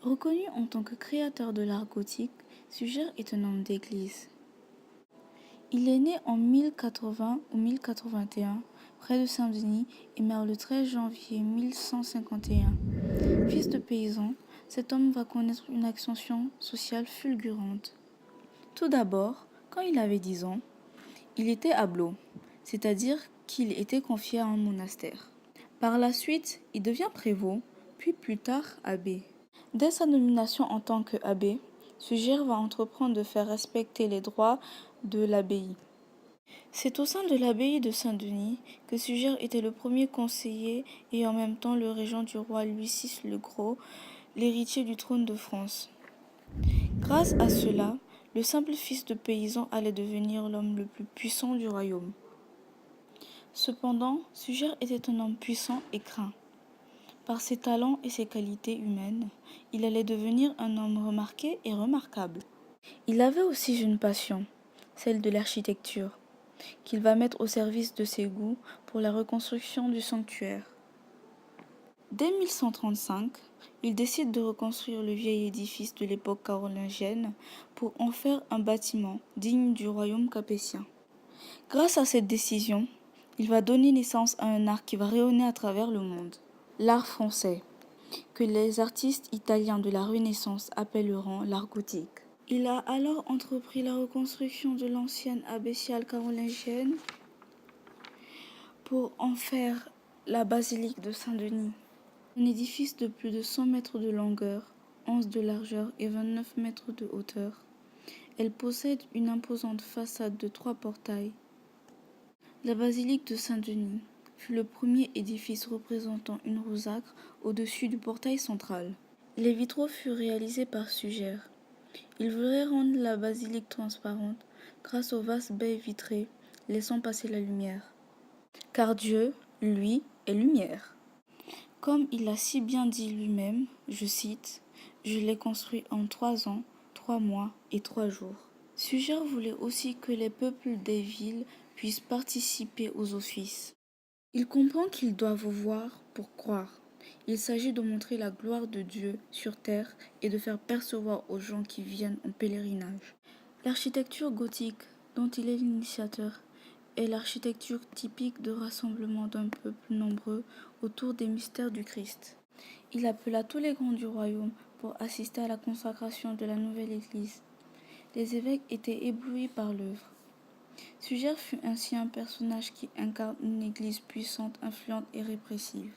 Reconnu en tant que créateur de l'art gothique, Suger est un homme d'église. Il est né en 1080 ou 1081, près de Saint-Denis, et meurt le 13 janvier 1151. Fils de paysan, cet homme va connaître une ascension sociale fulgurante. Tout d'abord, quand il avait 10 ans, il était abbot, c'est-à-dire qu'il était confié à un monastère. Par la suite, il devient prévôt, puis plus tard abbé. Dès sa nomination en tant qu'abbé, Suger va entreprendre de faire respecter les droits de l'abbaye. C'est au sein de l'abbaye de Saint-Denis que Suger était le premier conseiller et en même temps le régent du roi Louis VI le Gros, l'héritier du trône de France. Grâce à cela, le simple fils de paysan allait devenir l'homme le plus puissant du royaume. Cependant, Suger était un homme puissant et craint. Par ses talents et ses qualités humaines, il allait devenir un homme remarqué et remarquable. Il avait aussi une passion, celle de l'architecture, qu'il va mettre au service de ses goûts pour la reconstruction du sanctuaire. Dès 1135, il décide de reconstruire le vieil édifice de l'époque carolingienne pour en faire un bâtiment digne du royaume capétien. Grâce à cette décision, il va donner naissance à un art qui va rayonner à travers le monde. L'art français, que les artistes italiens de la Renaissance appelleront l'art gothique. Il a alors entrepris la reconstruction de l'ancienne abbatiale carolingienne pour en faire la basilique de Saint-Denis. Un édifice de plus de 100 mètres de longueur, 11 de largeur et 29 mètres de hauteur. Elle possède une imposante façade de 3 portails. La basilique de Saint-Denis fut le premier édifice représentant une rousacre au-dessus du portail central. Les vitraux furent réalisés par Suger. Il voulait rendre la basilique transparente grâce aux vastes baies vitrées, laissant passer la lumière. Car Dieu, lui, est lumière. Comme il l'a si bien dit lui-même, je cite, « Je l'ai construit en 3 ans, 3 mois et 3 jours. » Suger voulait aussi que les peuples des villes puissent participer aux offices. Il comprend qu'ils doivent voir pour croire. Il s'agit de montrer la gloire de Dieu sur terre et de faire percevoir aux gens qui viennent en pèlerinage. L'architecture gothique, dont il est l'initiateur, est l'architecture typique de rassemblement d'un peuple nombreux autour des mystères du Christ. Il appela tous les grands du royaume pour assister à la consacration de la nouvelle église. Les évêques étaient éblouis par l'œuvre. Suger fut ainsi un personnage qui incarne une église puissante, influente et répressive.